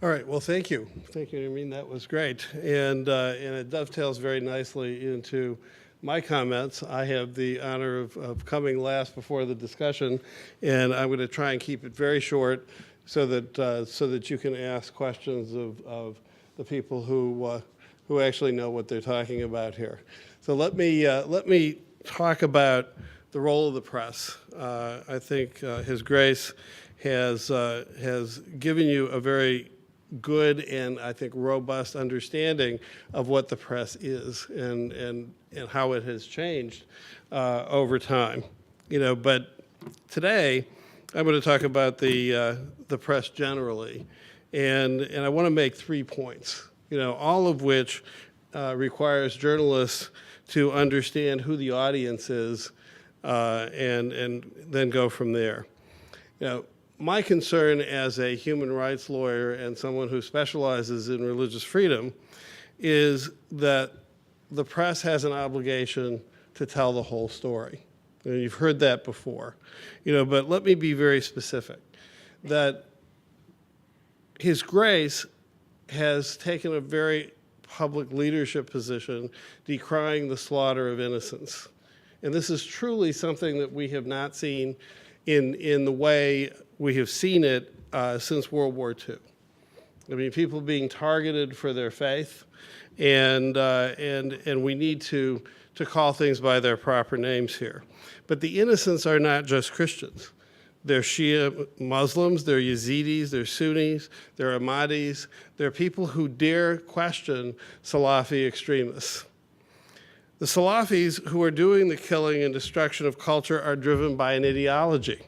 All right, well, thank you. Thank you, Nermien, that was great. And it dovetails very nicely into my comments. I have the honor of coming last before the discussion, and I'm going to try and keep it very short so that you can ask questions of the people who actually know what they're talking about here. So let me talk about the role of the press. I think His Grace has given you a very good and I think robust understanding of what the press is and how it has changed over time. But today I'm going to talk about the press generally, and I want to make 3 points. All of which requires journalists to understand who the audience is, and then go from there. My concern as a human rights lawyer and someone who specializes in religious freedom is that the press has an obligation to tell the whole story. And you've heard that before, but let me be very specific, that His Grace has taken a very public leadership position decrying the slaughter of innocents. And this is truly something that we have not seen in the way we have seen it since World War II. I mean, people being targeted for their faith, and we need to call things by their proper names here. But the innocents are not just Christians. They're Shia Muslims, they're Yazidis, they're Sunnis, they're Ahmadis. They're people who dare question Salafi extremists. The Salafis who are doing the killing and destruction of culture are driven by an ideology.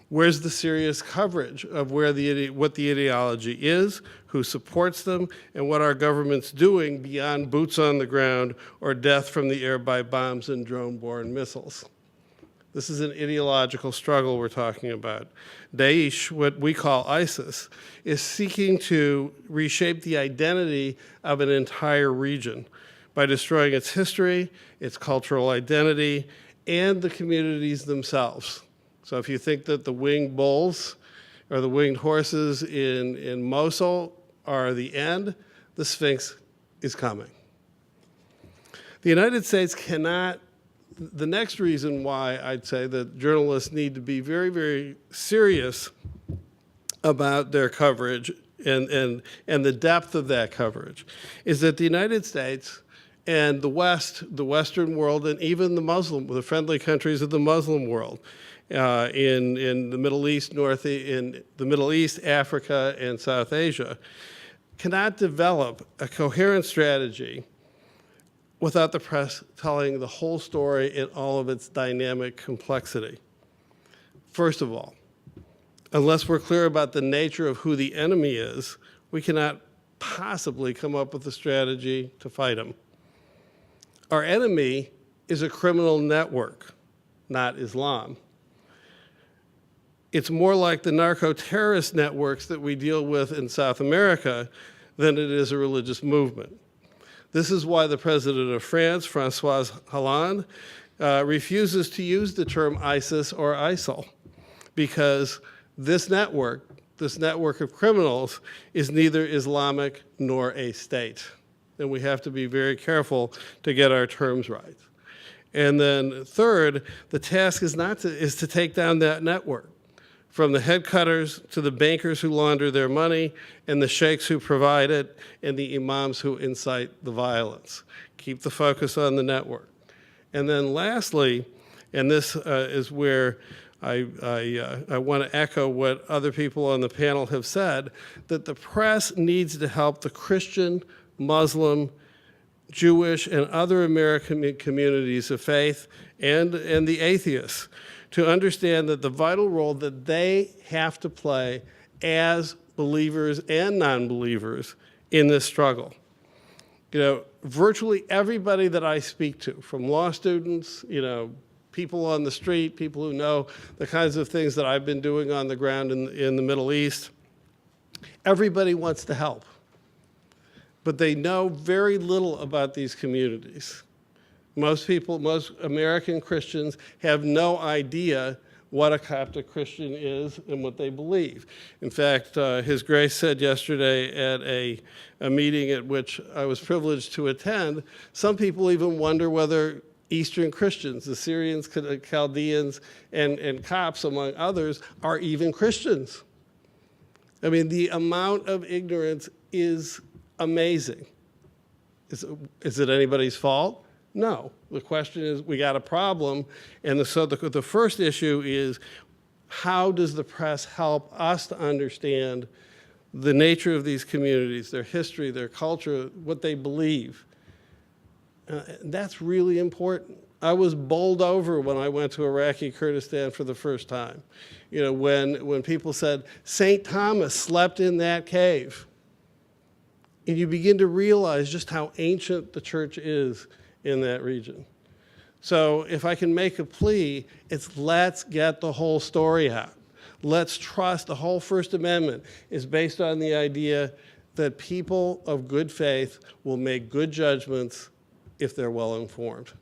Where's the serious coverage of what the ideology is, who supports them, and what our government's doing beyond boots on the ground or death from the air by bombs and drone-borne missiles? This is an ideological struggle we're talking about. Daesh, what we call ISIS, is seeking to reshape the identity of an entire region by destroying its history, its cultural identity, and the communities themselves. So if you think that the winged bulls or the winged horses in Mosul are the end, the Sphinx is coming. The United States cannot. The next reason why I'd say that journalists need to be very, very serious about their coverage and the depth of that coverage is that the United States and the West, the Western world, and even the friendly countries of the Muslim world, in the Middle East, in the Middle East, Africa, and South Asia, cannot develop a coherent strategy without the press telling the whole story in all of its dynamic complexity. First of all, unless we're clear about the nature of who the enemy is, we cannot possibly come up with a strategy to fight him. Our enemy is a criminal network, not Islam. It's more like the narco-terrorist networks that we deal with in South America than it is a religious movement. This is why the president of France, François Hollande, refuses to use the term ISIS or ISIL, because this network of criminals is neither Islamic nor a state. And we have to be very careful to get our terms right. And then third, the task is to take down that network, from the head cutters to the bankers who launder their money, and the sheikhs who provide it, and the imams who incite the violence. Keep the focus on the network. And then lastly, and this is where I want to echo what other people on the panel have said, that the press needs to help the Christian, Muslim, Jewish, and other American communities of faith and the atheists to understand that the vital role that they have to play as believers and non-believers in this struggle. Virtually everybody that I speak to, from law students, people on the street, people who know the kinds of things that I've been doing on the ground in the Middle East, everybody wants to help. But they know very little about these communities. Most American Christians have no idea what a Coptic Christian is and what they believe. In fact, His Grace said yesterday at a meeting at which I was privileged to attend, some people even wonder whether Eastern Christians, the Syrians, Chaldeans, and Copts, among others, are even Christians. I mean, the amount of ignorance is amazing. Is it anybody's fault? No. The question is, we got a problem, and so the first issue is, how does the press help us to understand the nature of these communities, their history, their culture, what they believe? That's really important. I was bowled over when I went to Iraqi Kurdistan for the first time. You know, when people said, St. Thomas slept in that cave. And you begin to realize just how ancient the church is in that region. So if I can make a plea, it's let's get the whole story out. Let's trust the whole First Amendment is based on the idea that people of good faith will make good judgments if they're well informed.